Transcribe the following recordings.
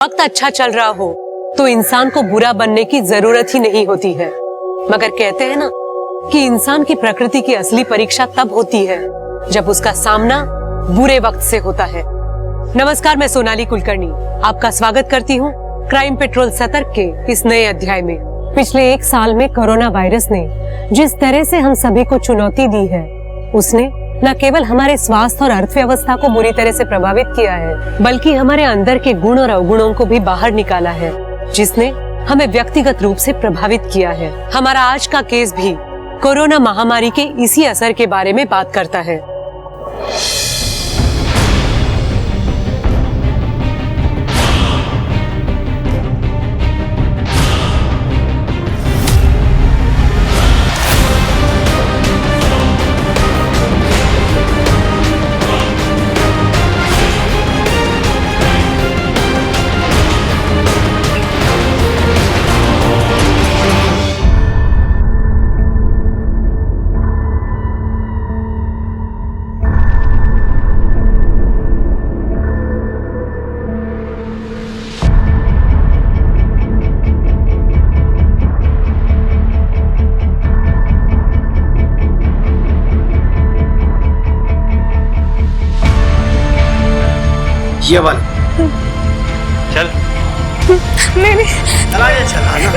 वक्त अच्छा चल रहा हो तो इंसान को बुरा बनने की जरूरत ही नहीं होती है, मगर कहते हैं ना कि इंसान की प्रकृति की असली परीक्षा तब होती है जब उसका सामना बुरे वक्त से होता है। नमस्कार, मैं सोनाली कुलकर्णी आपका स्वागत करती हूँ क्राइम पेट्रोल सतर्क के इस नए अध्याय में। पिछले 1 साल में कोरोना वायरस ने जिस तरह से हम सभी को चुनौती दी है, उसने न केवल हमारे स्वास्थ्य और अर्थव्यवस्था को बुरी तरह से प्रभावित किया है, बल्कि हमारे अंदर के गुण और अवगुणों को भी बाहर निकाला है, जिसने हमें व्यक्तिगत रूप से प्रभावित किया है। हमारा आज का केस भी कोरोना महामारी के इसी असर के बारे में बात करता है। ये वाला चल नहीं चला ये चला ना।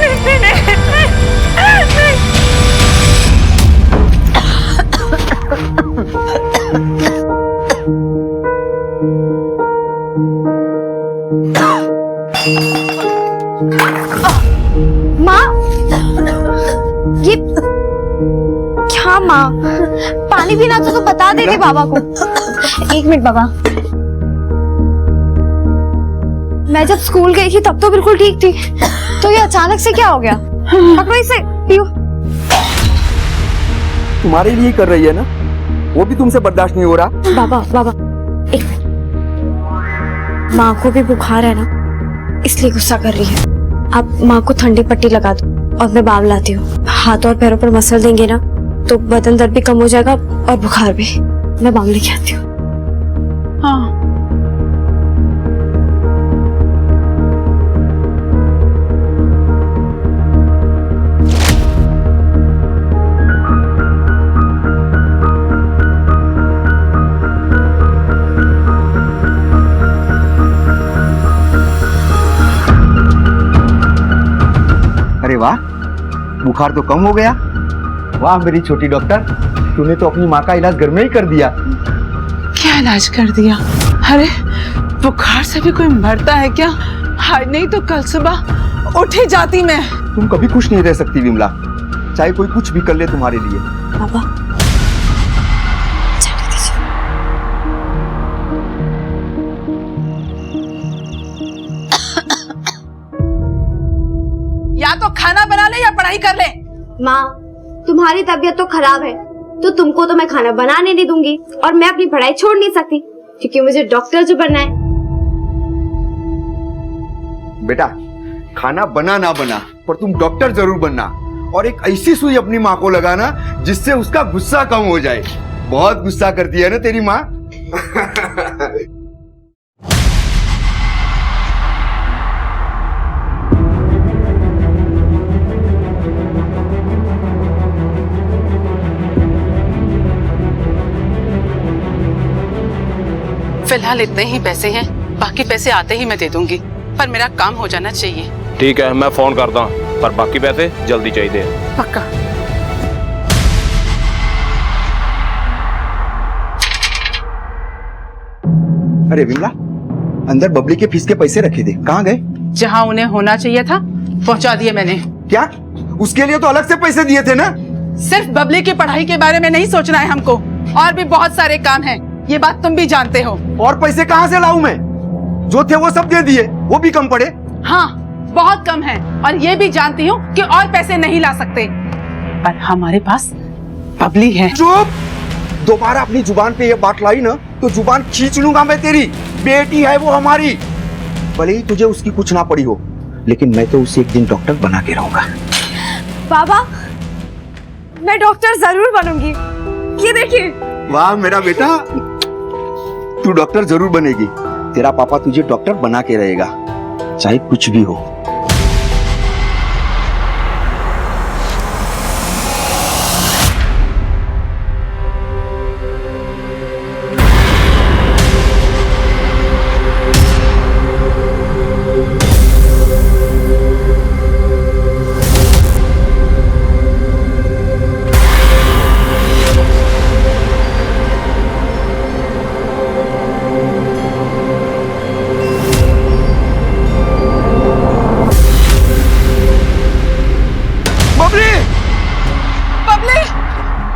माँ, ये क्या माँ, पानी पीना तो बता देती बाबा को। 1 मिनट बाबा, मैं जब स्कूल गई थी तब तो बिल्कुल ठीक थी, तो ये अचानक से क्या हो गया? पकड़ो इसे, पियो। तुम्हारे लिए कर रही है ना, वो भी तुमसे बर्दाश्त नहीं हो रहा। बाबा बाबा 1 मिनट, माँ को भी बुखार है ना, इसलिए गुस्सा कर रही है। आप माँ को ठंडी पट्टी लगा दो और मैं बाम लाती हूँ। हाथ और पैरों पर मसल देंगे ना तो बदन दर्द भी कम हो जाएगा और बुखार भी। मैं बाम लेके आती हूँ। हाँ, अरे वाह, बुखार तो कम हो गया। वाह मेरी छोटी डॉक्टर, तूने तो अपनी माँ का इलाज घर में ही कर दिया। क्या इलाज कर दिया? अरे बुखार से भी कोई मरता है क्या? हाय, नहीं तो कल सुबह उठ ही जाती मैं। तुम कभी खुश नहीं रह सकती विमला, चाहे कोई कुछ भी कर ले तुम्हारे लिए। बाबा जाने दीजिए। या तो खाना बना ले या पढ़ाई कर ले। माँ, तुम्हारी तबीयत तो खराब है, तो तुमको तो मैं खाना बनाने नहीं दूंगी और मैं अपनी पढ़ाई छोड़ नहीं सकती, क्योंकि मुझे डॉक्टर जो बनना है। बेटा, खाना बना ना बना, पर तुम डॉक्टर जरूर बनना, और एक ऐसी सुई अपनी माँ को लगाना जिससे उसका गुस्सा कम हो जाए। बहुत गुस्सा करती है ना तेरी माँ। फिलहाल इतने ही पैसे हैं, बाकी पैसे आते ही मैं दे दूंगी, पर मेरा काम हो जाना चाहिए। ठीक है, मैं फोन करता हूँ, पर बाकी पैसे जल्दी चाहिए। पक्का। अरे विमला, अंदर बबली के फीस के पैसे रखे थे, कहाँ गए? जहाँ उन्हें होना चाहिए था पहुँचा दिए मैंने। क्या? उसके लिए तो अलग से पैसे दिए थे ना। सिर्फ बबली की पढ़ाई के बारे में नहीं सोचना है हमको, और भी बहुत सारे काम हैं, ये बात तुम भी जानते हो। और पैसे कहाँ से लाऊं मैं? जो थे वो सब दे दिए, वो भी कम पड़े। हाँ, बहुत कम है, और ये भी जानती हूँ कि और पैसे नहीं ला सकते, पर हमारे पास बबली है। चुप! दोबारा अपनी जुबान पे ये बात लाई ना तो जुबान खींच लूंगा मैं तेरी। बेटी है वो हमारी, भले ही तुझे उसकी कुछ ना पड़ी हो, लेकिन मैं तो उसे एक दिन डॉक्टर बना के रहूंगा। बाबा, मैं डॉक्टर जरूर बनूंगी। ये देखिए। वाह मेरा बेटा, तू डॉक्टर जरूर बनेगी। तेरा पापा तुझे डॉक्टर बना के रहेगा। चाहे कुछ भी हो।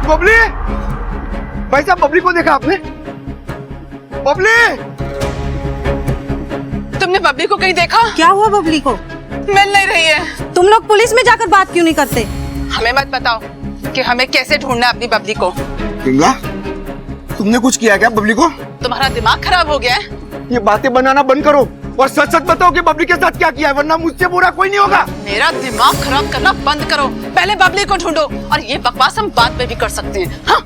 बबली, भाई साहब बबली को देखा आपने? बबली, तुमने बबली को कहीं देखा? क्या हुआ बबली को? मिल नहीं रही है। तुम लोग पुलिस में जाकर बात क्यों नहीं करते? हमें मत बताओ कि हमें कैसे ढूंढना है अपनी बबली को। पिंगला, तुमने कुछ किया क्या बबली को? तुम्हारा दिमाग खराब हो गया है? ये बातें बनाना बंद करो और सच सच बताओ कि बबली के साथ क्या किया है, वरना मुझसे बुरा कोई नहीं होगा। मेरा दिमाग खराब करना बंद करो, पहले बबली को ढूंढो और ये बकवास हम बाद में भी कर सकते हैं। हाँ,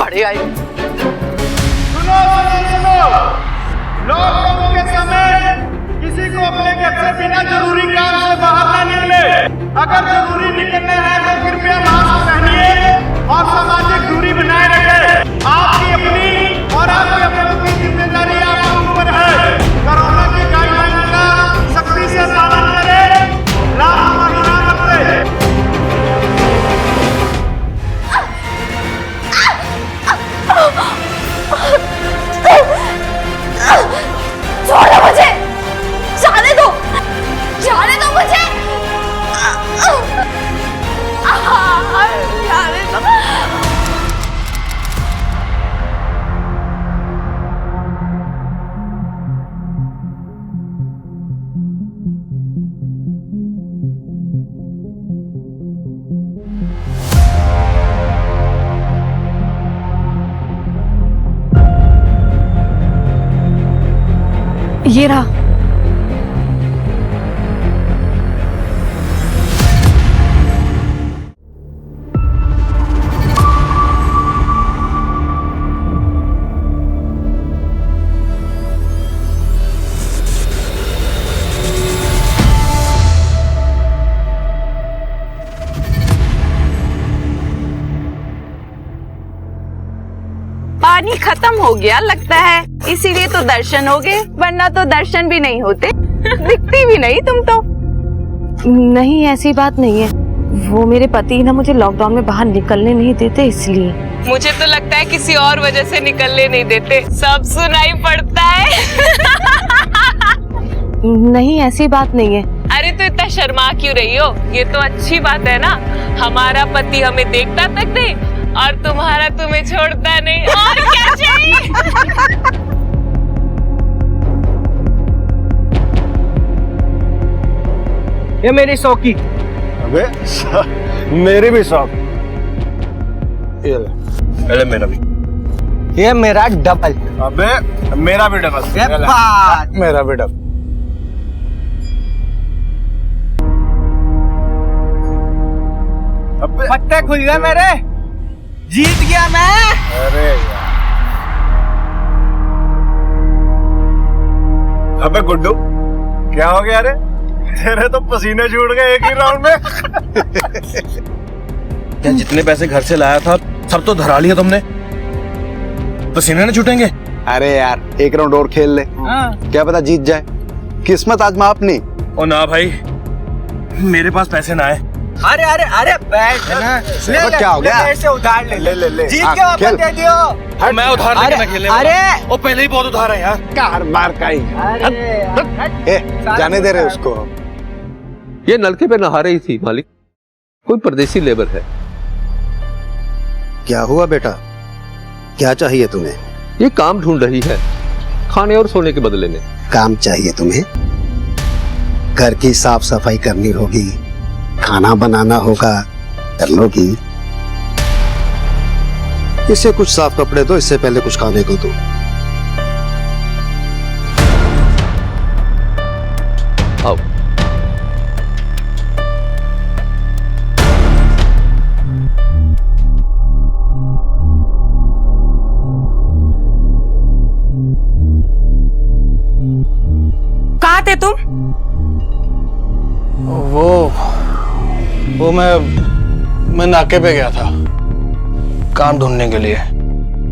बड़े आए। लॉकडाउन के समय किसी को अपने घर से बिना जरूरी काम से बाहर न निकले। अगर जरूरी निकलना है तो कृपया मास्क पहनिए और सामाजिक दूरी बनाए रखें। आपकी अपनी और आपके अपनों की जिम्मेदारी आपके ऊपर है। कोरोना की गाइडलाइन का सख्ती से पालन करें, लापरवाही न बरतें। छोड़ो मुझे, जाने दो मुझे। जाने दो। ये रहा। पानी खत्म हो गया लगता है, इसीलिए तो दर्शन हो गए, वरना तो दर्शन भी नहीं होते। दिखती भी नहीं तुम तो। नहीं, ऐसी बात नहीं है। वो मेरे पति ना मुझे लॉकडाउन में बाहर निकलने नहीं देते, इसलिए। मुझे तो लगता है किसी और वजह से निकलने नहीं देते, सब सुनाई पड़ता है। नहीं, ऐसी बात नहीं है। अरे तो इतना शर्मा क्यों रही हो? ये तो अच्छी बात है ना, हमारा पति हमें देखता तक नहीं और तुम्हारा तुम्हें छोड़ता नहीं, और क्या चाहिए? ये मेरी शौकी। अबे मेरी भी शौक। ये ले, अरे मेरा भी। ये मेरा डबल। अबे मेरा भी डबल। मेरा भी डबल। अबे पत्ते खुल गए मेरे, जीत गया मैं। अरे यार, अबे गुड्डू क्या हो गया रे? तेरे तो पसीने छूट गए एक ही राउंड में। क्या जितने पैसे घर से लाया था सब तो धरा लिया तुमने? पसीने न छूटेंगे? अरे यार एक राउंड और खेल ले, क्या पता जीत जाए। किस्मत आजमा अपनी। ओ ना भाई, मेरे पास पैसे ना है। अरे अरे अरे बैठ ना, ले क्या हो गया? ऐसे उधार ले ले ले, जीत के वापस खेल। दे दियो। मैं उधार लेके ना खेलने वाला। अरे ओ पहले ही बहुत उधार है यार। कार मार का ही। जाने दे रहे उसको। ये नलके पे नहा रही थी मालिक, कोई परदेसी लेबर है। क्या हुआ बेटा, क्या चाहिए तुम्हें? ये काम ढूंढ रही है, खाने और सोने के बदले में। काम चाहिए तुम्हें? घर की साफ सफाई करनी होगी, खाना बनाना होगा, कर लोगी। इसे कुछ साफ कपड़े दो, इससे पहले कुछ खाने को दो। आओ। कहाँ थे तुम? वो मैं नाके पे गया था काम ढूंढने के लिए।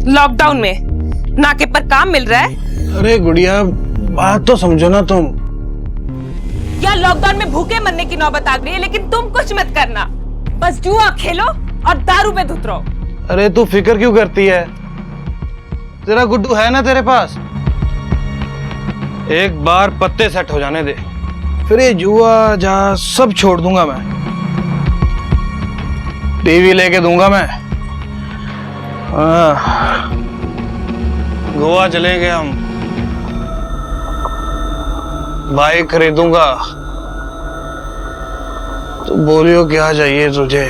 लॉकडाउन में नाके पर काम मिल रहा है? अरे गुड़िया बात तो समझो ना तुम। या लॉकडाउन में भूखे मरने की नौबत आ गई है, लेकिन तुम कुछ मत करना, बस जुआ खेलो और दारू पे धुत रहो। अरे तू फिक्र क्यों करती है? तेरा गुड्डू है ना तेरे पास, एक बार पत्ते सेट हो जाने दे, फिर ये जुआ जा सब छोड़ दूंगा मैं। टीवी लेके दूंगा मैं, गोवा चलेंगे हम, बाइक खरीदूंगा। तो बोलियो क्या चाहिए तुझे,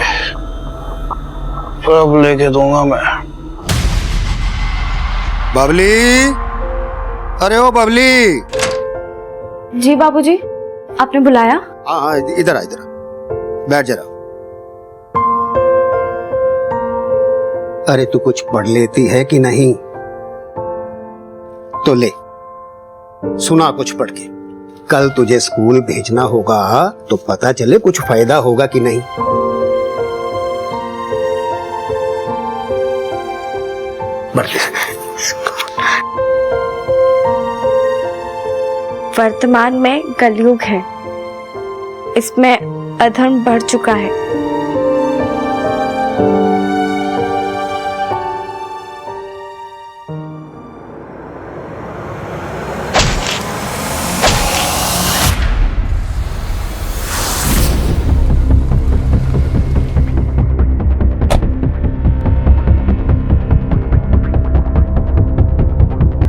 सब लेके दूंगा मैं। बबली, अरे ओ बबली। जी बाबूजी, आपने बुलाया? हाँ इधर आ, इधर आ, बैठ जरा। अरे तू कुछ पढ़ लेती है कि नहीं? तो ले सुना कुछ पढ़ के, कल तुझे स्कूल भेजना होगा तो पता चले कुछ फायदा होगा कि नहीं। वर्तमान में कलयुग है, इसमें अधर्म बढ़ चुका है।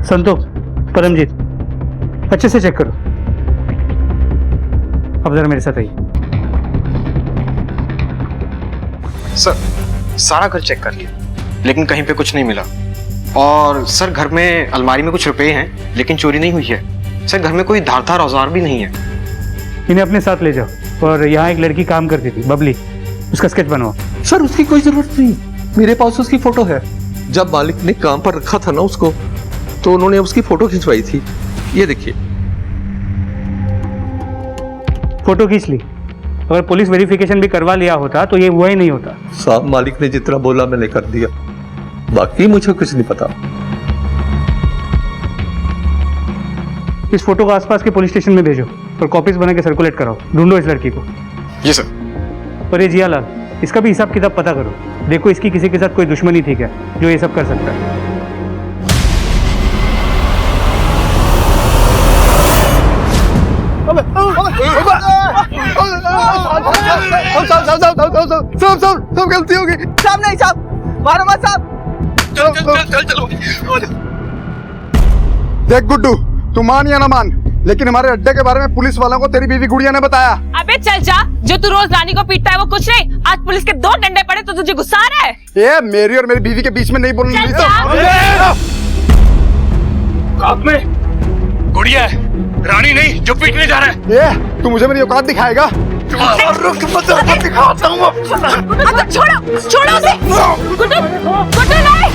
संतोष, परमजीत, अच्छे से चेक करो। अब जरा मेरे साथ आइए। सर सारा घर चेक कर लिया, लेकिन कहीं पे कुछ नहीं मिला। और सर घर में अलमारी में कुछ रुपए हैं, लेकिन चोरी नहीं हुई है। सर घर में कोई धारदार औजार भी नहीं है। इन्हें अपने साथ ले जाओ। और यहाँ एक लड़की काम करती थी, बबली, उसका स्केच बनवाओ। सर उसकी कोई जरूरत नहीं, मेरे पास उसकी फोटो है। जब मालिक ने काम पर रखा था ना उसको, तो उन्होंने उसकी फोटो खिंचवाई थी। ये देखिए, फोटो खींच ली। अगर पुलिस वेरिफिकेशन भी करवा लिया होता तो ये हुआ ही नहीं होता। साहब मालिक ने जितना बोला मैंने कर दिया, बाकी मुझे कुछ नहीं पता। इस फोटो को आसपास के पुलिस स्टेशन में भेजो और कॉपीज बना के सर्कुलेट कराओ। ढूंढो इस लड़की को। जी सर। और ये जियालाल, इसका भी हिसाब किताब पता करो। देखो इसकी किसी के साथ कोई दुश्मनी थी क्या जो ये सब कर सकता है। सब गलती होगी साहब। नहीं साहब, मारो मत साहब। चलो। देख गुड्डू, तू मान या ना मान, लेकिन हमारे अड्डे के बारे में पुलिस वालों को तेरी बीवी गुड़िया ने बताया। अबे चल जा, जो तू रोज रानी को पीटता है वो कुछ नहीं। आज पुलिस के 2 डंडे पड़े तो तुझे गुस्सा आ रहा है? ये मेरी और मेरी बीवी के बीच में नहीं बोलने में गुड़िया है, रानी नहीं जो पीटने जा रहा है। ये तू मुझे मेरी औकात दिखाएगा? दिखाता हूँ। छोड़ो उसे। गुड्डू, गुड्डू नहीं।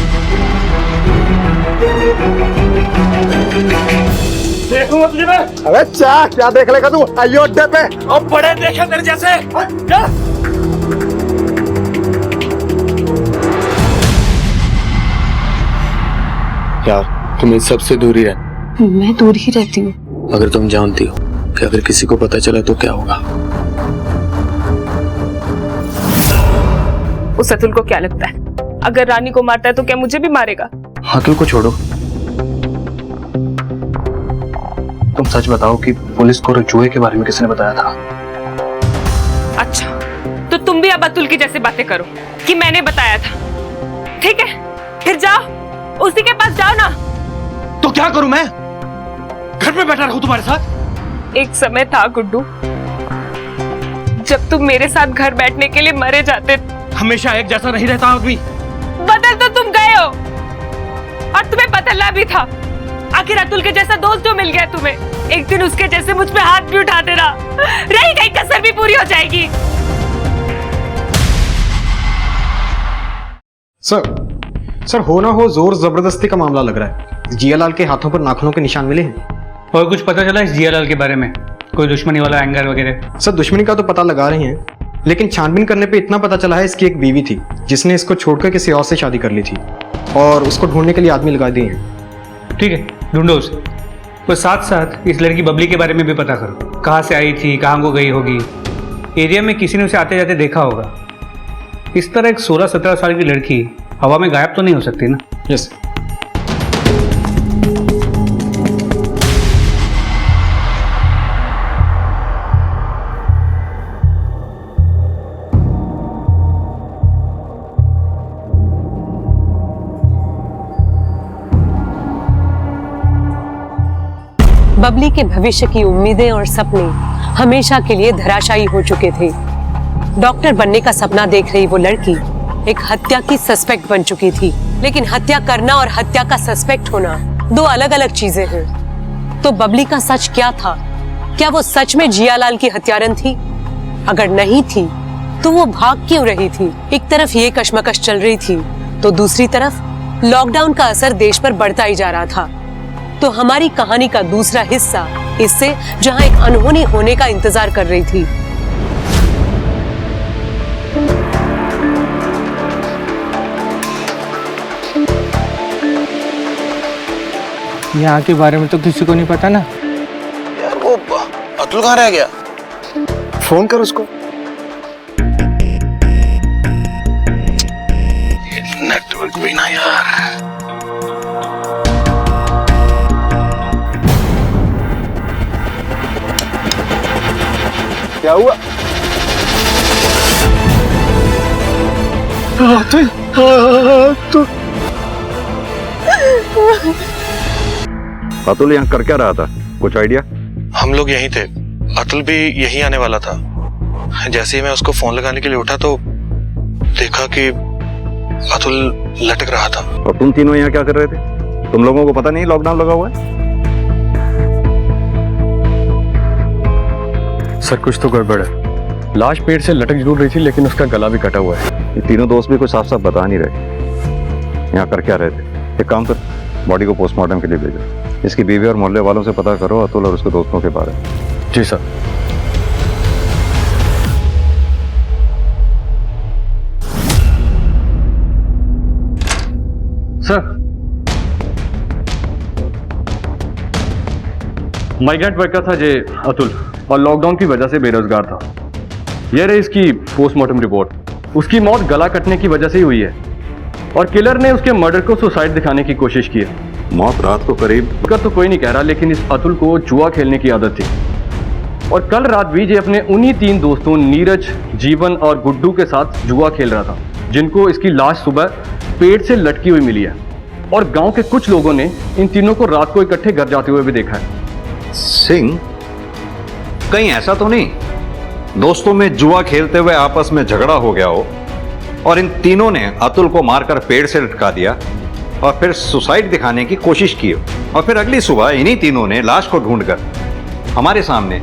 देखूंगा तुझे मैं। अबे क्या देख लेगा तू? आइयो अड्डे पे। अब बड़े देखे तेरे जैसे। यार तुम इन सबसे दूरी रह। मैं दूर ही रहती हूँ। अगर तुम जानती हो कि अगर किसी को पता चला तो क्या होगा? उस अतुल को क्या लगता है, अगर रानी को मारता है तो क्या मुझे भी मारेगा? अतुल को छोड़ो, तुम सच बताओ कि पुलिस को जुए के बारे में किसने बताया था? अच्छा, तो तुम भी अब अतुल की जैसे बातें करो कि मैंने बताया था। ठीक है, फिर जाओ, उसी के पास जाओ ना। तो क्या करूं मैं? घर पे बैठा रहूं तुम्हारे साथ? एक समय था गुड्डू जब तुम मेरे साथ घर बैठने के लिए मरे जाते। हमेशा एक जैसा नहीं रहता आदमी। बदल तो तुम गए हो, और तुम्हें बदलना भी था। आखिर अतुल के जैसा दोस्त जो मिल गया तुम्हें, एक दिन उसके जैसे मुझ पे हाथ भी उठा देना, रही गई कसर भी पूरी हो जाएगी। सर हो ना हो जोर जबरदस्ती का मामला लग रहा है। जियालाल के हाथों पर नाखूनों के निशान मिले हैं। और कुछ पता चला इस जियालाल के बारे में? कोई दुश्मनी वाला एंगर वगैरह? सर दुश्मनी का तो पता लगा रहे हैं, लेकिन छानबीन करने पे इतना पता चला है इसकी एक बीवी थी जिसने इसको छोड़कर किसी और से शादी कर ली थी, और उसको ढूंढने के लिए आदमी लगा दिए हैं। ठीक है, ढूंढो उसे। तो साथ साथ इस लड़की बबली के बारे में भी पता करो, कहाँ से आई थी, कहाँ को गई होगी, एरिया में किसी ने उसे आते जाते देखा होगा। इस तरह एक 16-17 साल की लड़की हवा में गायब तो नहीं हो सकती ना? यस। बबली के भविष्य की उम्मीदें और सपने हमेशा के लिए धराशायी हो चुके थे। डॉक्टर बनने का सपना देख रही वो लड़की एक हत्या की सस्पेक्ट बन चुकी थी। लेकिन हत्या करना और हत्या का सस्पेक्ट होना दो अलग अलग चीजें हैं। तो बबली का सच क्या था? क्या वो सच में जियालाल की हत्यारन थी? अगर नहीं थी तो वो भाग क्यों रही थी? एक तरफ ये कशमकश चल रही थी तो दूसरी तरफ लॉकडाउन का असर देश पर बढ़ता ही जा रहा था। तो हमारी कहानी का दूसरा हिस्सा इससे जहां एक अनहोनी होने का इंतजार कर रही थी। यहाँ के बारे में तो किसी को नहीं पता ना। यार वो अतुल कहाँ रह गया? फोन कर उसको। नेटवर्क भी ना यार। क्या हुआ? अतुल यहाँ कर क्या रहा था? कुछ आइडिया? हम लोग यहीं थे, अतुल भी यहीं आने वाला था। जैसे ही मैं उसको फोन लगाने के लिए उठा तो देखा कि अतुल लटक रहा था। और तुम तीनों यहाँ क्या कर रहे थे? तुम लोगों को पता नहीं लॉकडाउन लगा हुआ है? सर कुछ तो गड़बड़ है। लाश पेड़ से लटक जरूर रही थी लेकिन उसका गला भी कटा हुआ है। ये तीनों दोस्त भी कुछ साफ साफ बता नहीं रहे यहाँ कर क्या रहे थे। एक काम कर, बॉडी को पोस्टमार्टम के लिए भेजो। इसकी बीवी और मोहल्ले वालों से पता करो अतुल और उसके दोस्तों के बारे में। जी सर। सर, माइग्रेंट वर्कर था जे अतुल और लॉकडाउन की वजह से बेरोजगार था। यह रही इसकी पोस्टमार्टम रिपोर्ट। उसकी मौत गला कटने की वजह से ही हुई है और किलर ने उसके मर्डर को सुसाइड दिखाने की कोशिश की है। मौत रात को करीब का तो कोई नहीं कह रहा, लेकिन इस अतुल को जुआ खेलने की आदत थी और कल रात भी ये अपने उन्हीं 3 दोस्तों नीरज, जीवन और गुड्डू के साथ जुआ खेल रहा था, जिनको इसकी लाश सुबह पेड़ से लटकी हुई मिली है। और गांव के कुछ लोगों ने इन तीनों को रात को इकट्ठे घर जाते हुए भी देखा है। सिंह, कहीं ऐसा तो नहीं दोस्तों में जुआ खेलते हुए आपस में झगड़ा हो गया हो और इन तीनों ने अतुल को मारकर पेड़ से लटका दिया और फिर सुसाइड दिखाने की कोशिश की हो और फिर अगली सुबह इन्हीं तीनों ने लाश को ढूंढकर हमारे सामने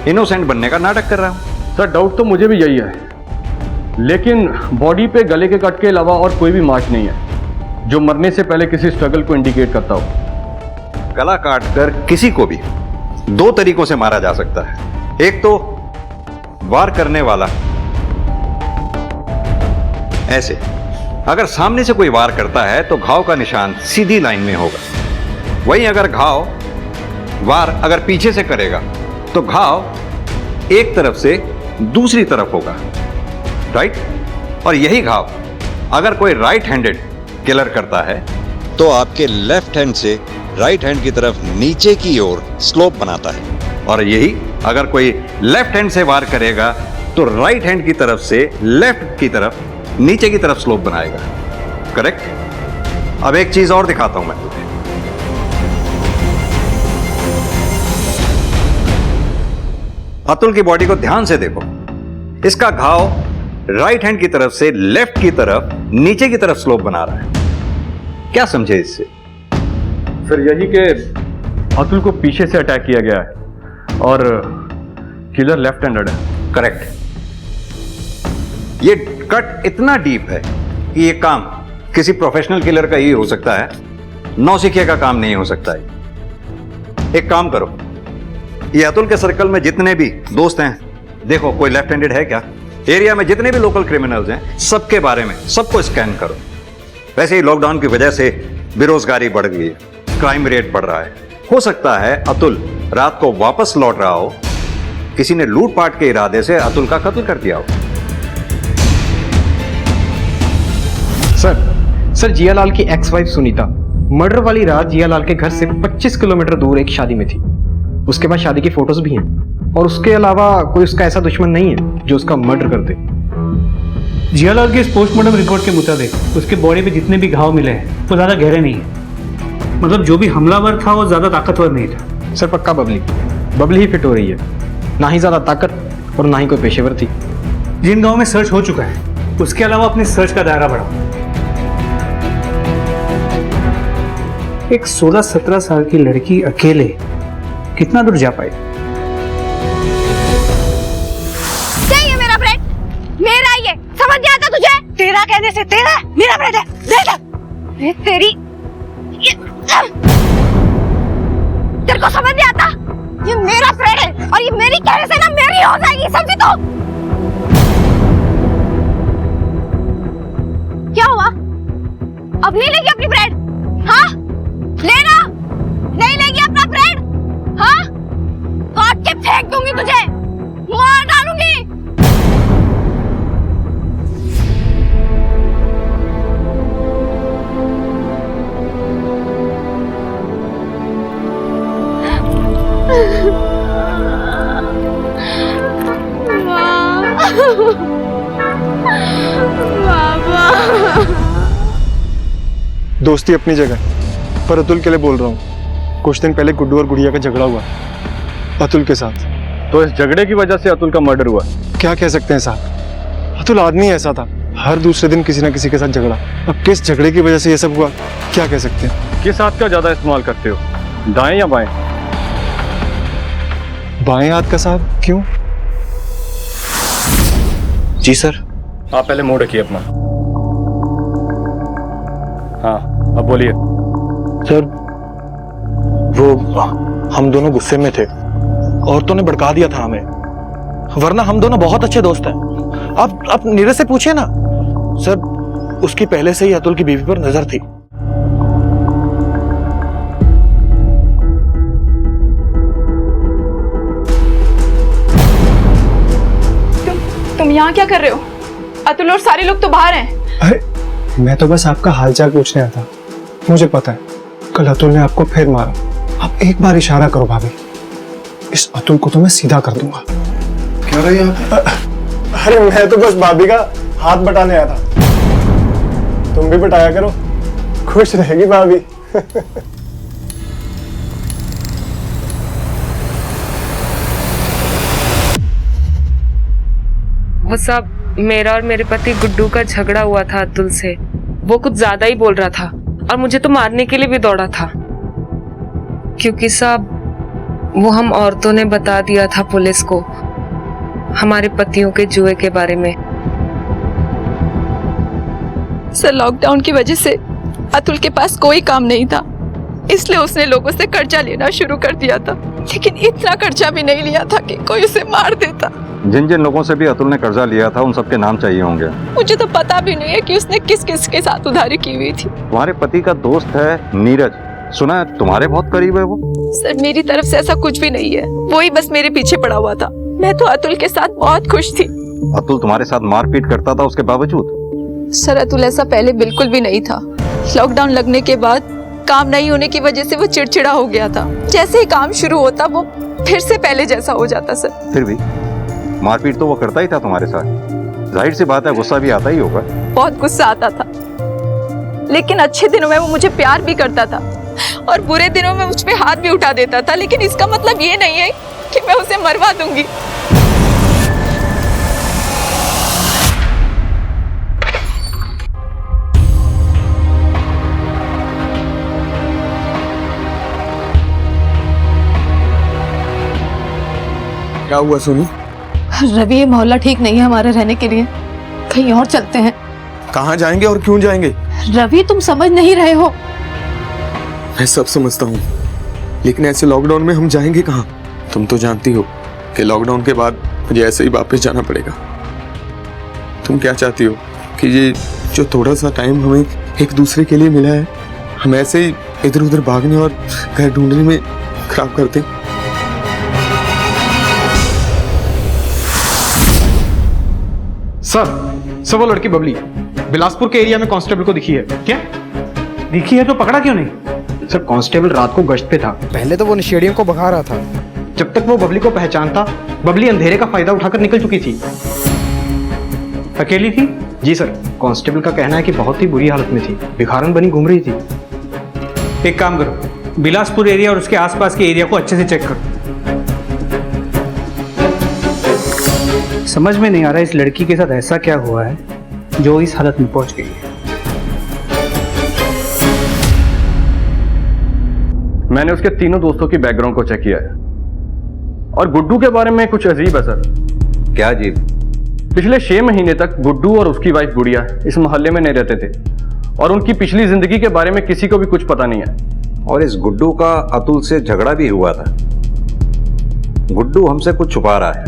इनोसेंट बनने का नाटक कर रहा हूं। सर डाउट तो मुझे भी यही है, लेकिन बॉडी पे गले के कट के अलावा और कोई भी मार्क नहीं है जो मरने से पहले किसी स्ट्रगल को इंडिकेट करता हो। गला काटकर किसी को भी 2 तरीकों से मारा जा सकता है। एक तो वार करने वाला ऐसे, अगर सामने से कोई वार करता है तो घाव का निशान सीधी लाइन में होगा। वहीं अगर वार अगर पीछे से करेगा तो घाव एक तरफ से दूसरी तरफ होगा, राइट? और यही घाव अगर कोई राइट हैंडेड किलर करता है तो आपके लेफ्ट हैंड से राइट हैंड की तरफ नीचे की ओर स्लोप बनाता है, और यही अगर कोई लेफ्ट हैंड से वार करेगा तो राइट हैंड की तरफ से लेफ्ट की तरफ नीचे की तरफ स्लोप बनाएगा। करेक्ट? अब एक चीज और दिखाता हूं मैं तुझे। अतुल की बॉडी को ध्यान से देखो। इसका घाव राइट हैंड की तरफ से लेफ्ट की तरफ नीचे की तरफ स्लोप बना रहा है। क्या समझे इससे? सर यही कि अतुल को पीछे से अटैक किया गया है और किलर लेफ्ट हैंडेड है। करेक्ट। ये कट इतना डीप है कि ये काम किसी प्रोफेशनल किलर का ही हो सकता है, नौसिखिया का काम नहीं हो सकता है। एक काम करो, ये अतुल के सर्कल में जितने भी दोस्त हैं, देखो कोई लेफ्ट हैंडेड है क्या? एरिया में जितने भी लोकल क्रिमिनल्स हैं, सबके बारे में सबको स्कैन करो। वैसे ही लॉकडाउन की वजह से बेरोजगारी बढ़ गई है, क्राइम रेट बढ़ रहा है। हो सकता है अतुल रात को वापस लौट रहा हो, किसी ने लूटपाट के इरादे से अतुल का कत्ल कर दिया हो। सर जियालाल की एक्स वाइफ सुनीता मर्डर वाली रात जियालाल के घर से 25 किलोमीटर दूर एक शादी में थी। उसके बाद शादी की फोटोज भी हैं और उसके अलावा कोई उसका ऐसा दुश्मन नहीं है जो उसका मर्डर कर दे। जियालाल की इस पोस्टमार्टम रिपोर्ट के मुताबिक उसके बॉडी पे जितने भी घाव मिले हैं वो ज़्यादा गहरे नहीं है। मतलब जो भी हमलावर था वो ज़्यादा ताकतवर नहीं था। सर पक्का बबली ही फिट हो रही है, ना ही ज़्यादा ताकत और ना ही कोई पेशेवर थी। जिन गाँव में सर्च हो चुका है उसके अलावा अपने सर्च का दायरा बढ़ाओ। एक 16-17 साल की लड़की अकेले कितना दूर जा पाई? चाहिए मेरा ब्रेड, मेरा ये समझ नहीं आता तुझे? तेरा कहने से तेरा मेरा ब्रेड है, दे दे। तेरी तेरे को समझ नहीं आता? ये मेरा ब्रेड है और ये मेरी कहने से ना मेरी हो जाएगी, समझी तो? क्या हुआ? अब नहीं लेगी अपनी ब्रेड? हाँ लेना, नहीं लेगी अपना ब्रेड? हाँ काट के फेंक दूंगी तुझे, मार डालूंगी। दोस्ती अपनी जगह, पर अतुल के लिए बोल रहा हूँ। कुछ दिन पहले गुड्डू और गुड़िया का झगड़ा हुआ अतुल के साथ। तो इस झगड़े की वजह से अतुल का मर्डर हुआ? क्या कह सकते हैं साहब, अतुल आदमी ऐसा था, हर दूसरे दिन किसी न किसी के साथ झगड़ा। अब किस झगड़े की वजह से ये सब हुआ, क्या कह सकते हैं? किस हाथ का ज्यादा इस्तेमाल करते हो, दाएं या बाएं? बाएं हाथ का साहब, क्यों? जी सर। आप पहले मुंह रखिए अपना। हाँ अब बोलिए। सर वो हम दोनों गुस्से में थे, औरतों ने भड़का दिया था हमें, वरना हम दोनों बहुत अच्छे दोस्त हैं। आप नीरज से पूछिए ना सर, उसकी पहले से ही अतुल की बीवी पर नजर थी। तुम यहाँ क्या कर रहे हो? अतुल और सारे लोग तो बाहर हैं। अरे मैं तो बस आपका हालचाल पूछने आया था। मुझे पता है कल अतुल ने आपको फिर मारा। आप एक बार इशारा करो भाभी, इस अतुल को तो मैं सीधा कर दूंगा। क्या रही आप? अरे मैं तो बस भाभी का हाथ बटाने आया था, तुम भी बटाया करो, खुश रहेगी भाभी। वो सब मेरा और मेरे पति गुड्डू का झगड़ा हुआ था अतुल से। वो कुछ ज्यादा ही बोल रहा था और मुझे तो मारने के लिए भी दौड़ा था, क्योंकि साहब वो हम औरतों ने बता दिया था पुलिस को हमारे पतियों के जुए के बारे में। सर लॉकडाउन की वजह से अतुल के पास कोई काम नहीं था, इसलिए उसने लोगों से कर्जा लेना शुरू कर दिया था, लेकिन इतना कर्जा भी नहीं लिया था कि कोई उसे मार देता। जिन जिन लोगों से भी अतुल ने कर्जा लिया था उन सबके नाम चाहिए होंगे। मुझे तो पता भी नहीं है कि उसने किस किस के साथ उधारी की हुई थी। तुम्हारे पति का दोस्त है नीरज, सुना है तुम्हारे बहुत करीब है वो। सर मेरी तरफ से ऐसा कुछ भी नहीं है, वो ही बस मेरे पीछे पड़ा हुआ था। मैं तो अतुल के साथ बहुत खुश थी। अतुल तुम्हारे साथ मारपीट करता था उसके बावजूद? सर अतुल ऐसा पहले बिल्कुल भी नहीं था। लॉकडाउन लगने के बाद काम नहीं होने की वजह से वो चिड़चिड़ा हो गया था। जैसे ही काम शुरू होता वो फिर से पहले जैसा हो जाता। सर फिर भी मारपीट तो वो करता ही था तुम्हारे साथ, जाहिर सी बात है गुस्सा भी आता ही होगा। बहुत गुस्सा आता था, लेकिन अच्छे दिनों में वो मुझे प्यार भी करता था और बुरे दिनों में मुझ पे हाथ भी उठा देता था, लेकिन इसका मतलब ये नहीं है कि मैं उसे मरवा दूंगी। क्या हुआ सोनी? रवि ये मोहल्ला ठीक नहीं है हमारे रहने के लिए, कहीं और चलते हैं। कहाँ जाएंगे और क्यों जाएंगे? रवि तुम समझ नहीं रहे हो। मैं सब समझता हूँ, लेकिन ऐसे लॉकडाउन में हम जाएंगे कहाँ? तुम तो जानती हो कि लॉकडाउन के बाद मुझे ऐसे ही वापस जाना पड़ेगा। तुम क्या चाहती हो कि ये जो थोड़ा सा टाइम हमें एक दूसरे के लिए मिला है, हम ऐसे ही इधर उधर भागने और घर ढूंढने में खराब कर दें? सर वो लड़की बबली बिलासपुर के एरिया में कांस्टेबल को दिखी है। क्या दिखी है तो पकड़ा क्यों नहीं? सर कांस्टेबल रात को गश्त पे था। पहले तो वो नशेड़ियों को भगा रहा था। जब तक वो बबली को पहचानता, बबली अंधेरे का फायदा उठाकर निकल चुकी थी। अकेली थी? जी सर, कांस्टेबल का कहना है कि बहुत ही बुरी हालत में थी, भिखारन बनी घूम रही थी। एक काम करो, बिलासपुर एरिया और उसके आसपास के एरिया को अच्छे से चेक करो। समझ में नहीं आ रहा इस लड़की के साथ ऐसा क्या हुआ है जो इस हालत में पहुंच गई है। मैंने उसके तीनों दोस्तों की बैकग्राउंड को चेक किया है और गुड्डू के बारे में कुछ अजीब है सर। क्या अजीब? पिछले 6 महीने तक गुड्डू और उसकी वाइफ गुड़िया इस मोहल्ले में नहीं रहते थे और उनकी पिछली जिंदगी के बारे में किसी को भी कुछ पता नहीं है। और इस गुड्डू का अतुल से झगड़ा भी हुआ था। गुड्डू हमसे कुछ छुपा रहा है।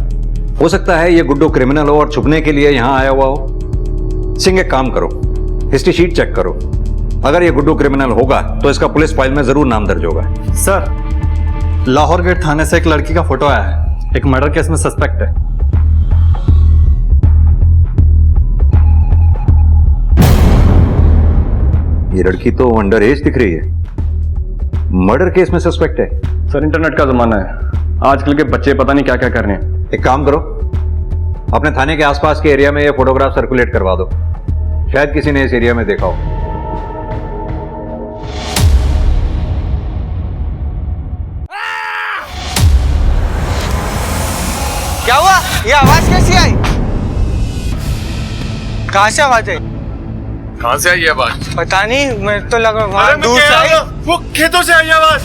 हो सकता है ये गुड्डू क्रिमिनल हो और छुपने के लिए यहां आया हुआ हो। सिंह एक काम करो, हिस्ट्री शीट चेक करो। अगर ये गुड्डू क्रिमिनल होगा तो इसका पुलिस फाइल में जरूर नाम दर्ज होगा। सर, लाहौर गेट थाने से एक लड़की का फोटो आया है, एक मर्डर केस में सस्पेक्ट है। ये लड़की तो अंडर एज दिख रही है, मर्डर केस में सस्पेक्ट है। सर इंटरनेट का जमाना है, आजकल के बच्चे पता नहीं क्या क्या कर रहे हैं। एक काम करो, अपने थाने के आसपास के एरिया में ये फोटोग्राफ सर्कुलेट करवा दो, शायद किसी ने इस एरिया में देखा हो। क्या हुआ? ये आवाज कैसी आई? कहाँ से आवाज आई? कहाँ से आई ये आवाज? पता नहीं, मैं तो लगा वहां दूर से आई। वो खेतों से आई आवाज।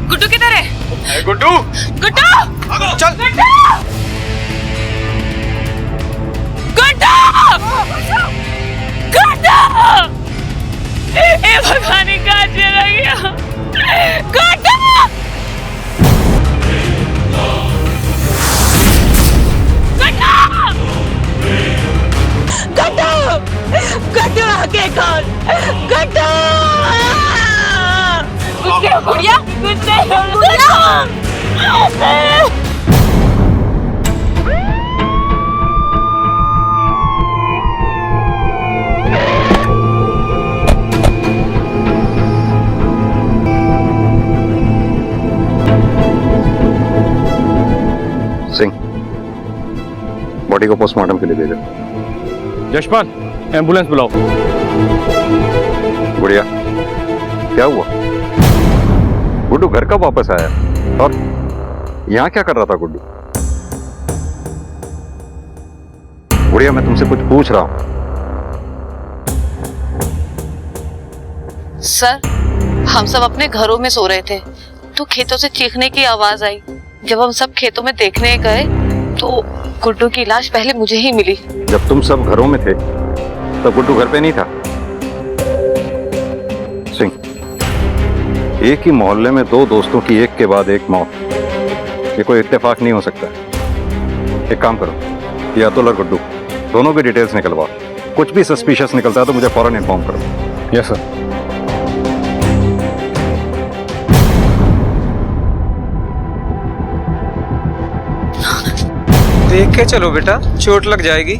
गुड्डू किधर है? गुड्डू! गुड्डू! चल! गुड्डू! गुड्डू! ए भगवान, कहाँ चला गया? गुड्डू! गुड्डू! गुड्डू आगे कौन? गुड्डू! गुड़िया? गुड्डू! सिंह, बॉडी को पोस्टमार्टम के लिए भेजो। यशपाल, एम्बुलेंस बुलाओ। गुड़िया, क्या हुआ? गुड्डू घर कब वापस आया और यहां क्या कर रहा था गुड्डू? गुड़िया, मैं तुमसे कुछ पूछ रहा हूं। सर, हम सब अपने घरों में सो रहे थे तो खेतों से चीखने की आवाज आई। जब हम सब खेतों में देखने गए तो गुड्डू की लाश पहले मुझे ही मिली। जब तुम सब घरों में थे तब गुड्डू घर पे नहीं था। सिंह, एक ही मोहल्ले में 2 दोस्तों की एक के बाद एक मौत, ये कोई इत्तेफाक नहीं हो सकता। एक काम करो, ये अतुल और गुड्डू दोनों की डिटेल्स निकलवाओ। कुछ भी सस्पिशियस निकलता है तो मुझे फौरन इन्फॉर्म करो। Yes sir. देख के चलो बेटा, चोट लग जाएगी।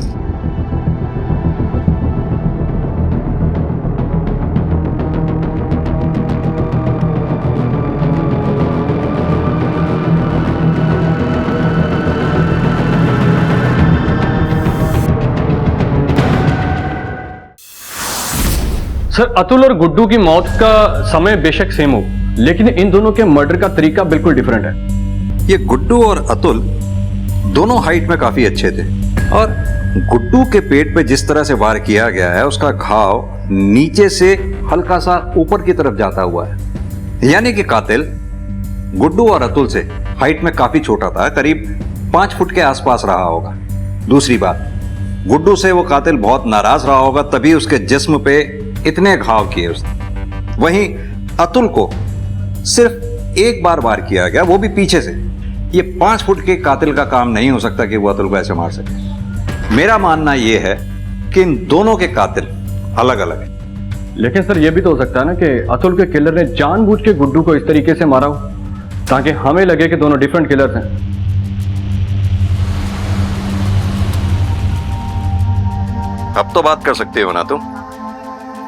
सर, अतुल और गुड्डू की मौत का समय बेशक सेम हो, लेकिन इन दोनों के मर्डर का तरीका बिल्कुल डिफरेंट है। ये गुड्डू और अतुल दोनों हाइट में काफी अच्छे थे और गुड्डू के पेट पे जिस तरह से वार किया गया है उसका घाव नीचे से हल्का सा ऊपर की तरफ जाता हुआ है, यानी कि कातिल गुड्डू और अतुल से हाइट में काफी छोटा था, करीब 5 फुट के आसपास रहा होगा। दूसरी बात, गुड्डू से वो कातिल बहुत नाराज रहा होगा, तभी उसके जिस्म पे इतने घाव किए उसने। वहीं अतुल को सिर्फ एक बार वार किया गया, वो भी पीछे से। ये 5 फुट के कातिल का काम नहीं हो सकता कि वो अतुल को ऐसे मार सके। मेरा मानना ये है कि इन दोनों के कातिल अलग अलग हैं। लेकिन सर ये भी तो हो सकता है ना कि अतुल के किलर ने जानबूझ के गुड्डू को इस तरीके से मारा हो ताकि हमें लगे कि दोनों डिफरेंट किलर्स हैं। अब तो बात कर सकते हो ना तुम,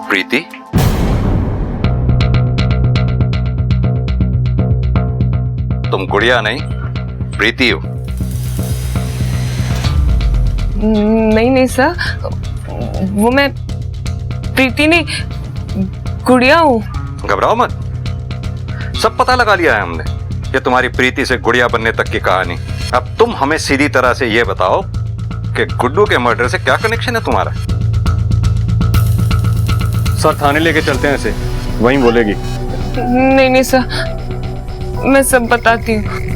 प्रीति? तुम गुड़िया नहीं, प्रीति हो। नहीं सर, वो मैं प्रीति नहीं, गुड़िया हूँ। घबराओ मत, सब पता लगा लिया है हमने। ये तुम्हारी प्रीति से गुड़िया बनने तक की कहानी। अब तुम हमें सीधी तरह से ये बताओ कि गुड्डू के मर्डर से क्या कनेक्शन है तुम्हारा? सर थाने लेके चलते हैं इसे, वहीं बोलेगी। नहीं सर, मैं सब बताती हूँ।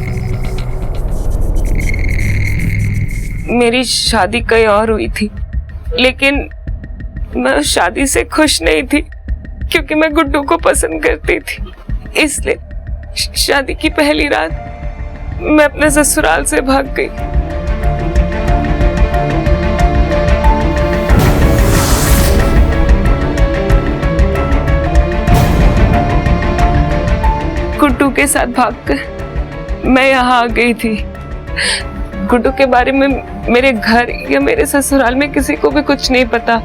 मेरी शादी कहीं और हुई थी, लेकिन मैं उस शादी से खुश नहीं थी क्योंकि मैं गुड्डू को पसंद करती थी। इसलिए शादी की पहली रात मैं अपने ससुराल से भाग गई। गुड्डू के साथ भागकर मैं यहाँ आ गई थी। गुड्डू के बारे में मेरे घर या मेरे ससुराल में किसी को भी कुछ नहीं पता,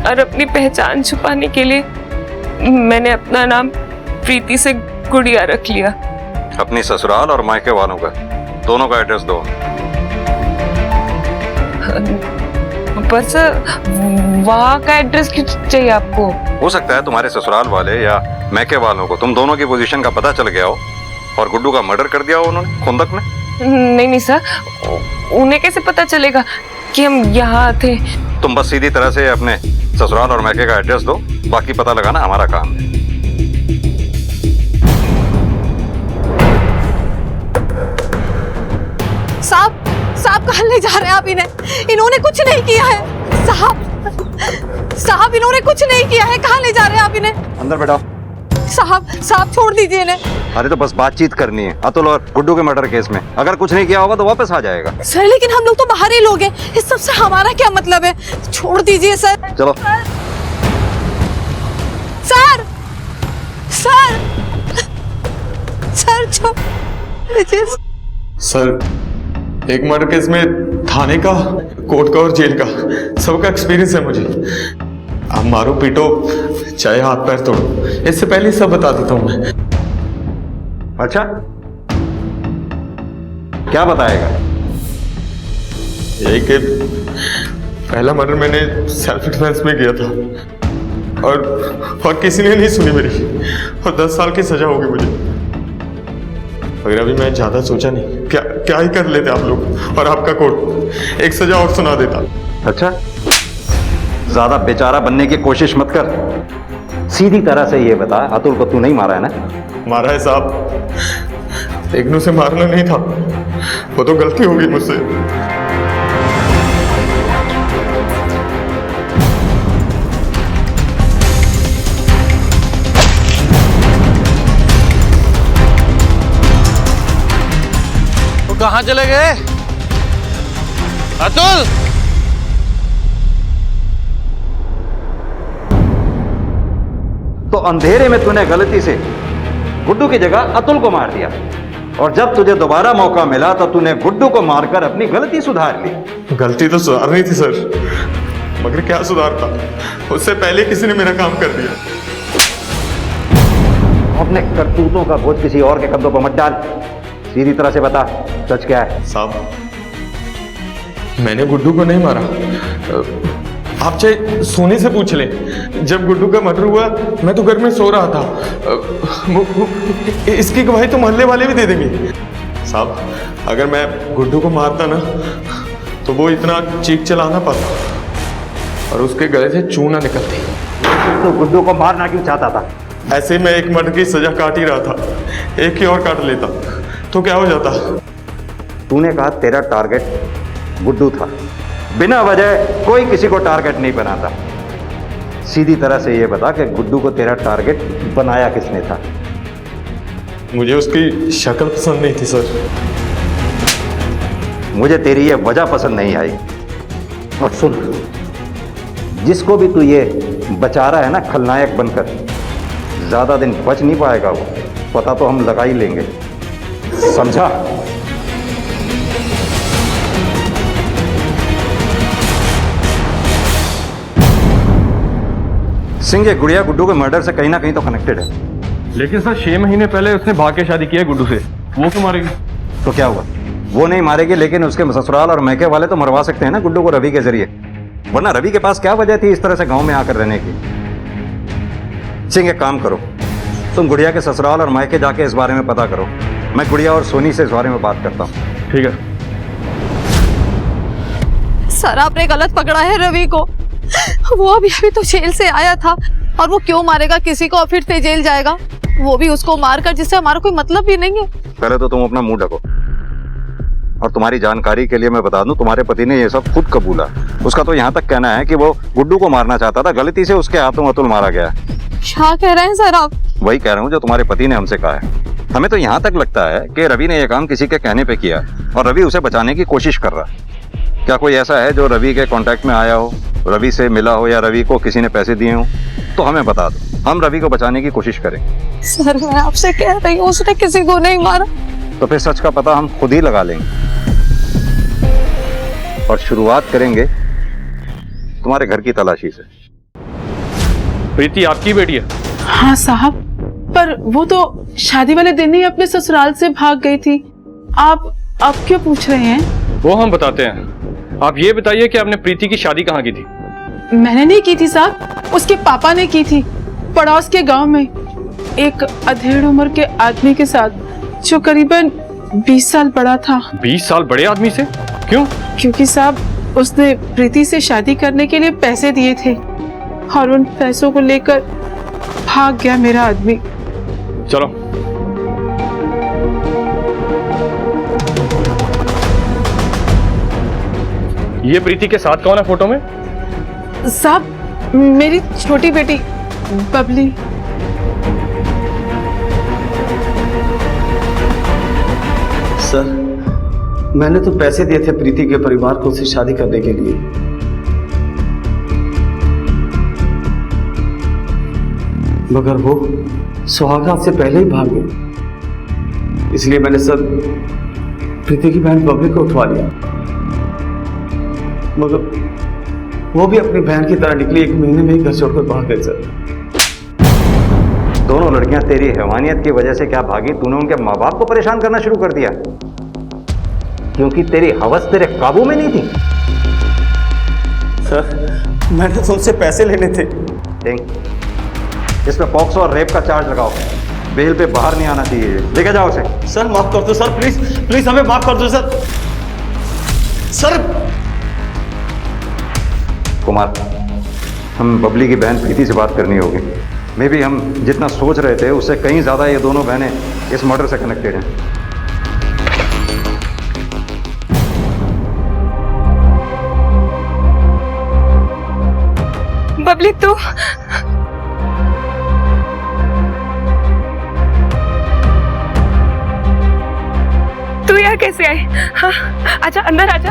और अपनी पहचान छुपाने के लिए मैंने अपना नाम प्रीति से गुड़िया रख लिया। अपनी ससुराल और मायके वालों का दोनों का एड्रेस दो। बस वहाँ का एड्रेस क्यों चाहिए आपको? हो सकता है तुम्हारे ससुराल वाले या मैके वालों को तुम दोनों की पोजीशन का पता चल गया हो और गुड्डू का मर्डर कर दिया हो उन्होंने खुंदक में। नहीं सर, उन्हें कैसे पता चलेगा कि हम यहाँ थे? तुम बस सीधी तरह से अपने ससुराल और मैके का एड्रेस दो, बाकी पता लगाना हमारा काम है। साहब कहाँ ले जा रहे हैं आप इन्हें? इन्होंने कुछ नहीं किया है। साहब इन्होंने कुछ नहीं किया है, कहाँ ले जा रहे हैं आप इन्हें? अंदर बैठाओ। साहब छोड़ दीजिए इन्हें। अरे तो बस बातचीत करनी है अतुल और गुड्डू के मर्डर केस में। अगर कुछ नहीं किया होगा तो वापस आ जाएगा। सर लेकिन हम लोग तो बाहर ही लोग हैं, इस सब से हमारा क्या मतलब है? छोड़ दीजिए सर। चलो। सर छोड़ दीजिए। सर एक मर्डर केस में थाने का, कोर्ट का और जेल का सबका एक्सपीरियंस है मुझे। आप मारो पीटो चाहे हाथ पैर तोड़ो, इससे पहले सब बता देता हूं मैं। अच्छा क्या बताएगा? यही कि पहला मर्डर मैंने सेल्फ डिफेंस में किया था और किसी ने नहीं सुनी मेरी, और 10 साल की सजा होगी मुझे। मगर अभी मैं ज्यादा सोचा नहीं, क्या ही कर लेते आप लोग और आपका कोर्ट, एक सजा और सुना देता। अच्छा ज्यादा बेचारा बनने की कोशिश मत कर, सीधी तरह से ये बता अतुल को तू नहीं मारा है ना? मारा है साहब, एकनू से मारना नहीं था, वो तो गलती हो गई मुझसे। कहाँ चले गए अतुल? तो अंधेरे में तूने गलती से गुड्डू की जगह अतुल को मार दिया, और जब तुझे दोबारा मौका मिला तो तूने गुड्डू को मारकर अपनी गलती सुधार ली। गलती तो सुधारनी थी सर, मगर क्या सुधारता, उससे पहले किसी ने मेरा काम कर दिया। अपने करतूतों का बोझ किसी और के कंधों पर मत डाल, सीधी तरह से बता सच क्या है? साहब मैंने गुड्डू को नहीं मारा, आप चाहे सोनी से पूछ लें। जब गुड्डू का मर्डर हुआ मैं तो घर में सो रहा था, इसकी गवाही तो मोहल्ले वाले भी दे देंगे। साहब अगर मैं गुड्डू को मारता ना तो वो इतना चीख चला ना पाता और उसके गले से चूना निकलती। तो गुड्डू को मारना क्यों चाहता था? ऐसे में एक मर्डर की सजा काट ही रहा था, एक ही और काट लेता तो क्या हो जाता। तूने कहा तेरा टारगेट गुड्डू था, बिना वजह कोई किसी को टारगेट नहीं बनाता। सीधी तरह से ये बता कि गुड्डू को तेरा टारगेट बनाया किसने था? मुझे उसकी शक्ल पसंद नहीं थी सर। मुझे तेरी ये वजह पसंद नहीं आई। और सुन, जिसको भी तू ये बचा रहा है ना खलनायक बनकर, ज्यादा दिन बच नहीं पाएगा वो, पता तो हम लगा ही लेंगे, समझा? सिंह ये गुड़िया गुड्डू के मर्डर से कहीं ना कहीं तो कनेक्टेड है। लेकिन सर 6 महीने पहले उसने भाग के शादी की है गुड्डू से, वो क्यों मारेगी? तो क्या हुआ, वो नहीं मारेगी, लेकिन उसके ससुराल और मैके वाले तो मरवा सकते हैं ना गुड्डू को रवि के जरिए। वरना रवि के पास क्या वजह थी इस तरह से गांव में आकर रहने की? सिंह एक काम करो, तुम गुड़िया के ससुराल और मैके जाके इस बारे में पता करो, मैं गुड़िया और सोनी से इस बारे में बात करता हूँ। ठीक है सर, आपने गलत पकड़ा है रवि को। वो अभी तो जेल से आया था, और वो क्यों मारेगा किसी को और फिर से जेल जाएगा, वो भी उसको मारकर, जिससे हमारा कोई मतलब भी नहीं है। पहले तो तुम अपना मुंह ढको, और तुम्हारी जानकारी के लिए मैं बता दूं, तुम्हारे पति ने ये सब खुद कबूला। उसका तो यहाँ तक कहना है कि वो गुड्डू को मारना चाहता था, गलती से उसके हाथों अतुल मारा गया। क्या कह रहे हैं सर आप? वही कह रहा हूँ जो तुम्हारे पति ने हमसे कहा है। हमें तो यहाँ तक लगता है कि रवि ने यह काम किसी के कहने पे किया, और रवि उसे बचाने की कोशिश कर रहा है। क्या कोई ऐसा है जो रवि के कांटेक्ट में आया हो, रवि से मिला हो, या रवि को किसी ने पैसे दिए हो? तो हमें बता दो, हम रवि को बचाने की कोशिश करेंगे। सर मैं आपसे कह रही हूँ, उसने किसी को नहीं मारा। तो फिर सच का पता हम खुद ही लगा लेंगे, और शुरुआत करेंगे तुम्हारे घर की तलाशी से। प्रीति आपकी बेटी है? हाँ साहब, पर वो तो शादी वाले दिन ही अपने ससुराल से भाग गई थी। आप क्यों पूछ रहे हैं? वो हम बताते हैं, आप ये बताइए कि आपने प्रीति की शादी कहाँ की थी? मैंने नहीं की थी साहब, उसके पापा ने की थी, पड़ोस के गांव में, एक अधेड़ उम्र के आदमी के साथ, जो करीबन 20 साल बड़ा था। 20 साल बड़े आदमी से? क्यों? क्योंकि साहब उसने प्रीति से शादी करने के लिए पैसे दिए थे, और उन पैसों को लेकर भाग गया मेरा आदमी। चलो ये प्रीति के साथ कौन है फोटो में? साहब मेरी छोटी बेटी बबली। सर मैंने तो पैसे दिए थे प्रीति के परिवार को उससे शादी करने के लिए, मगर वो सुहागरात से पहले ही भाग गए। इसलिए मैंने सर प्रीति की बहन बबली को उठवा लिया, मगर वो भी अपनी बहन की तरह निकली, 1 महीने में ही घर छोड़कर भाग गए सर। दोनों लड़कियां तेरी हैवानियत की वजह से क्या भागी? तूने उनके माँ बाप को परेशान करना शुरू कर दिया, क्योंकि तेरी हवस तेरे काबू में नहीं थी। सर मैंने तो उनसे पैसे लेने थे। इसमें पॉक्सो और रेप का चार्ज लगाओ, बेल पे बाहर नहीं आना चाहिए, लेके जाओ उसे। सर माफ कर दो सर, प्लीज प्लीज हमें माफ कर दो सर। सर कुमार, हम बबली की बहन प्रीति से बात करनी होगी। मे बी हम जितना सोच रहे थे उससे कहीं ज्यादा ये दोनों बहनें इस मर्डर से कनेक्टेड हैं। बबली तू यहाँ कैसे आई? हाँ आजा, अंदर आजा।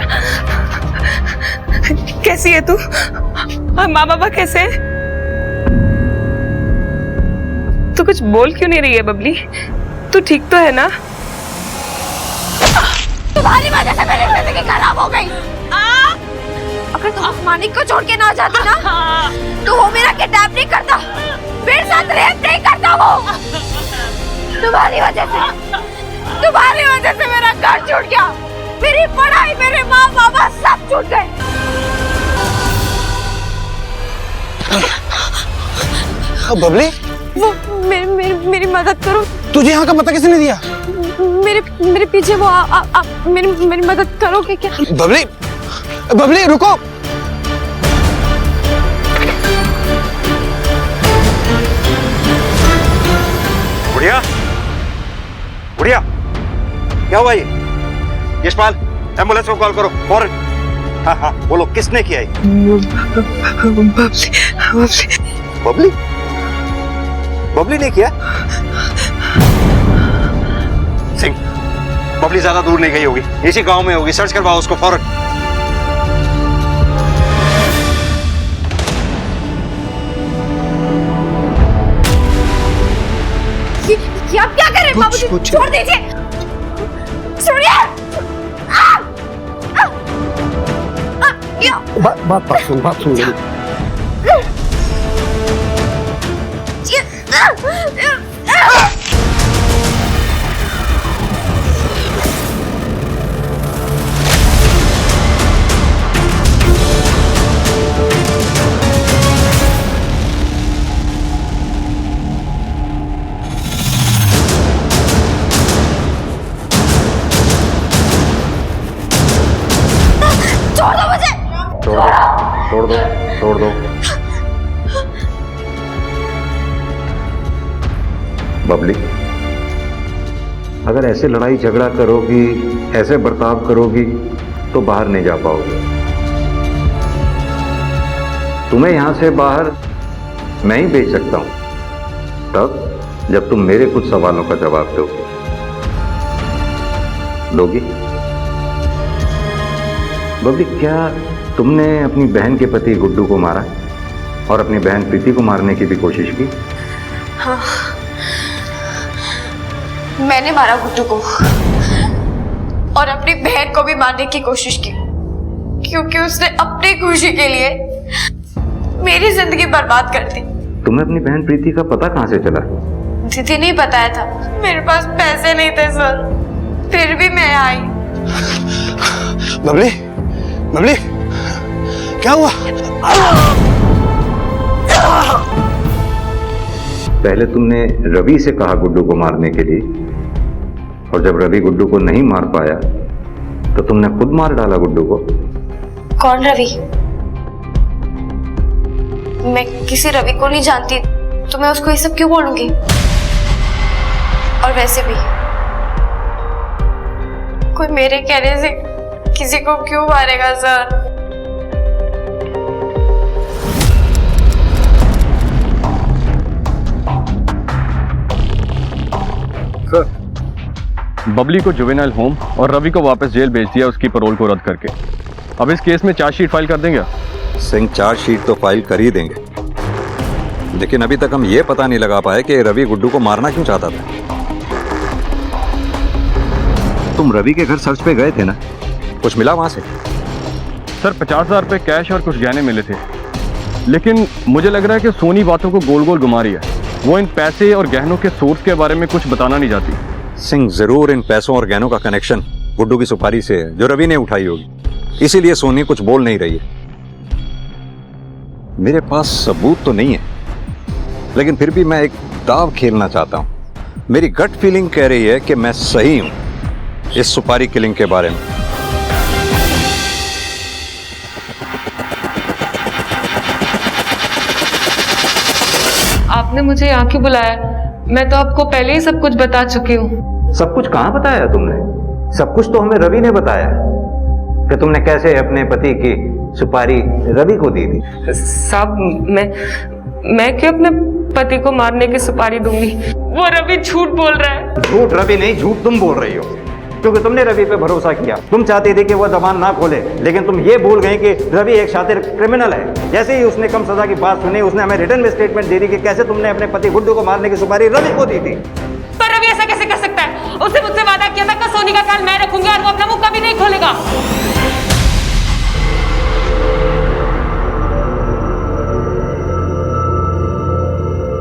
कैसी है तू? माँ बाबा कैसे है? तू कुछ बोल क्यों नहीं रही है बबली? तू ठीक तो है ना? तुम्हारी वजह से मेरी जिंदगी खराब हो गई। अगर तुम मानिक को छोड़ के ना जाती ना, तो वो मेरा किडनैप नहीं करता, मेरे साथ रेप नहीं करता वो। तुम्हारी वजह से मेरा घर छूट गया, मेरी पढ़ाई, मेरे माँ बाबा सब छूट गए। बबली वो मेरी मदद करो। तुझे यहाँ का पता किसने दिया? मेरे पीछे वो मेरी मदद करोगे क्या? बबली बबली रुको। गुड़िया, गुड़िया, क्या हुआ ये? यशपाल, एम्बुलेंस को कॉल करो फौरन। हाँ हाँ बोलो, किसने किया है? बबली बबली ने किया? बबली ज्यादा दूर नहीं गई होगी, इसी गांव में होगी। सर्च करवाओ उसको फौरन। ये आप क्या कर रहे हैं बाबूजी? छोड़ दीजिए। सुनिए। बात सुन छोड़ दो। बबली, अगर ऐसे लड़ाई झगड़ा करोगी, ऐसे बर्ताव करोगी तो बाहर नहीं जा पाओगे। तुम्हें यहां से बाहर मैं ही भेज सकता हूं, तब जब तुम मेरे कुछ सवालों का जवाब दोगी। बबली, क्या तुमने अपनी बहन के पति गुड्डू को मारा और अपनी बहन प्रीति को मारने की भी कोशिश की? हाँ, मैंने मारा गुड्डू को और अपनी बहन को भी मारने की कोशिश की, क्योंकि उसने अपनी खुशी के लिए मेरी जिंदगी बर्बाद कर दी। तुम्हें अपनी बहन प्रीति का पता कहां से चला? दीदी ने बताया था। मेरे पास पैसे नहीं थे सर, फिर भी मैं आई। बबली, बबली, क्या हुआ? पहले तुमने रवि से कहा गुड्डू को मारने के लिए, और जब रवि गुड्डू को नहीं मार पाया तो तुमने खुद मार डाला गुड्डू को। कौन रवि? मैं किसी रवि को नहीं जानती, तो मैं उसको ये सब क्यों बोलूंगी? और वैसे भी कोई मेरे कहने से किसी को क्यों मारेगा सर? बबली को जुवेनाइल होम और रवि को वापस जेल भेज दिया उसकी पैरोल को रद्द करके। अब इस केस में चार्जशीट फाइल कर देंगे सिंह? चार्जशीट तो फाइल कर ही देंगे, लेकिन अभी तक हम ये पता नहीं लगा पाए कि रवि गुड्डू को मारना क्यों चाहता था। तुम रवि के घर सर्च पे गए थे ना, कुछ मिला वहां से? सर 50,000 रुपये कैश और कुछ गहने मिले थे, लेकिन मुझे लग रहा है कि सोनी बातों को गोल गोल घुमा रही है। वो इन पैसे और गहनों के सोर्स के बारे में कुछ बताना नहीं चाहती। सिंह, जरूर इन पैसों और गहनों का कनेक्शन गुड्डू की सुपारी से है जो रवि ने उठाई होगी, इसीलिए सोनी कुछ बोल नहीं रही है। मेरे पास सबूत तो नहीं है, लेकिन फिर भी मैं एक दाव खेलना चाहता हूं। मेरी गट फीलिंग कह रही है कि मैं सही हूं इस सुपारी किलिंग के बारे में। आपने मुझे यहाँ क्यों बुलाया? मैं तो आपको पहले ही सब कुछ बता चुकी हूँ। सब कुछ कहाँ बताया तुमने? सब कुछ तो हमें रवि ने बताया कि तुमने कैसे अपने पति की सुपारी रवि को दी थी। साहब, मैं क्यों अपने पति को मारने की सुपारी दूंगी? वो रवि झूठ बोल रहा है। झूठ रवि नहीं, झूठ तुम बोल रही हो, क्योंकि तुमने रवि पे भरोसा किया। तुम चाहते थे कि वो जबान ना खोले, लेकिन तुम ये भूल गए कि रवि एक शातिर क्रिमिनल है। जैसे ही उसने कम सजा की बात सुनी, उसने हमें रिटर्न में स्टेटमेंट दे दी कि कैसे तुमने अपने पति गुड्डू को मारने की सुपारी रवि को दी थी। पर रवि ऐसा कैसे कर सकता है? उसने मुझसे वादा किया था कि सोनी का ख्याल मैं रखूंगी और वो अपना मुंह कभी नहीं खोलेगा।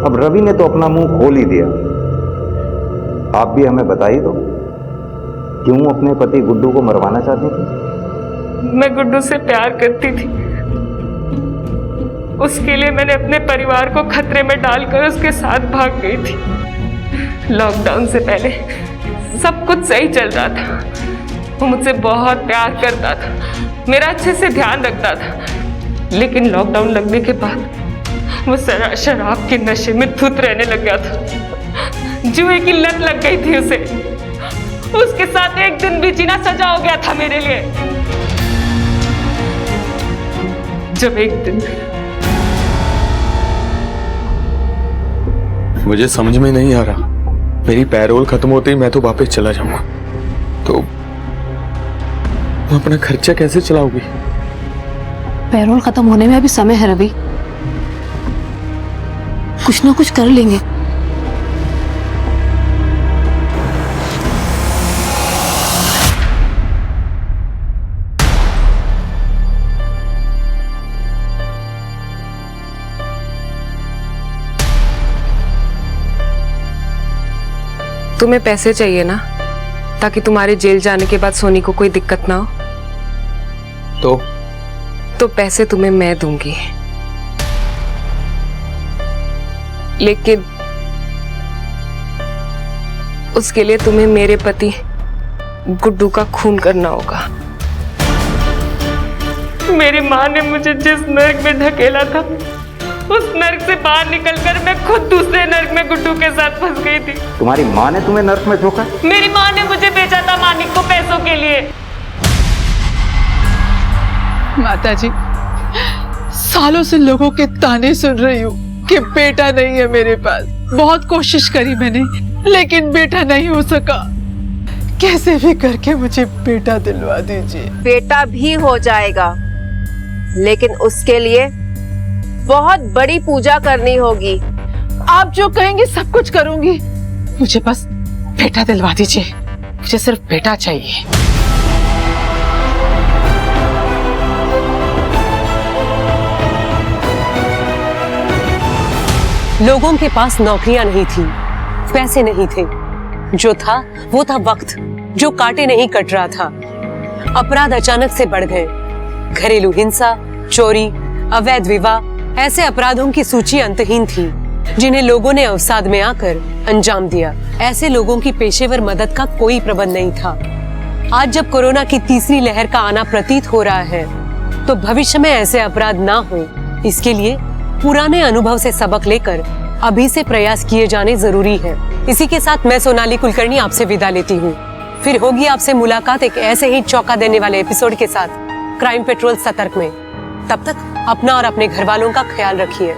अब रवि ने तो अपना मुंह खोल ही दिया। आप भी हमें बता ही दो, क्यों अपने पति गुड्डू को मरवाना चाहती थी? मैं गुड्डू से प्यार करती थी, उसके लिए मैंने अपने परिवार को खतरे में डालकर उसके साथ भाग गई थी। लॉकडाउन से पहले सब कुछ सही चल रहा था। वो मुझसे बहुत प्यार करता था, मेरा अच्छे से ध्यान रखता था, लेकिन लॉकडाउन लगने के बाद वो शराब के नशे में धुत रहने लग गया था। जुए की लत लग गई थी उसे। उसके साथ एक दिन भी जीना सजा हो गया था मेरे लिए। जब एक दिन मुझे समझ में नहीं आ रहा, मेरी पैरोल खत्म होते ही मैं तो वापस चला जाऊंगा, तो अपना खर्चा कैसे चलाओगी? पैरोल खत्म होने में अभी समय है रवि, कुछ ना कुछ कर लेंगे। तुम्हें पैसे चाहिए ना, ताकि तुम्हारे जेल जाने के बाद सोनी को कोई दिक्कत ना हो। तो पैसे तुम्हें मैं दूंगी, लेकिन उसके लिए तुम्हें मेरे पति गुड्डू का खून करना होगा। मेरी माँ ने मुझे जिस नर्क में धकेला था, उस नर्क से बाहर निकलकर मैं खुद दूसरे नर्क में गुड्डू के साथ फंस गई थी। तुम्हारी माँ ने तुम्हें नर्क में झोंका? मेरी माँ ने मुझे बेचा था मानिक को पैसों के लिए। माता जी, सालों से लोगों के ताने सुन रही हूँ कि बेटा नहीं है मेरे पास। बहुत कोशिश करी मैंने, लेकिन बेटा नहीं हो सका। कैसे भी करके मुझे बेटा दिलवा दीजिए। बेटा भी हो जाएगा, लेकिन उसके लिए बहुत बड़ी पूजा करनी होगी। आप जो कहेंगे सब कुछ करूंगी, मुझे बस बेटा दिलवा दीजिए। मुझे सिर्फ बेटा चाहिए। लोगों के पास नौकरियां नहीं थी, पैसे नहीं थे, जो था वो था वक्त, जो काटे नहीं कट रहा था। अपराध अचानक से बढ़ गए। घरेलू हिंसा, चोरी, अवैध विवाह, ऐसे अपराधों की सूची अंतहीन थी, जिन्हें लोगों ने अवसाद में आकर अंजाम दिया। ऐसे लोगों की पेशेवर मदद का कोई प्रबंध नहीं था। आज जब कोरोना की तीसरी लहर का आना प्रतीत हो रहा है, तो भविष्य में ऐसे अपराध ना हो, इसके लिए पुराने अनुभव से सबक लेकर अभी से प्रयास किए जाने जरूरी है। इसी के साथ मैं सोनाली कुलकर्णी आपसे विदा लेती हूँ। फिर होगी आपसे मुलाकात एक ऐसे ही चौंका देने वाले एपिसोड के साथ क्राइम पेट्रोल सतर्क में। तब तक अपना और अपने घर वालों का ख्याल रखिए।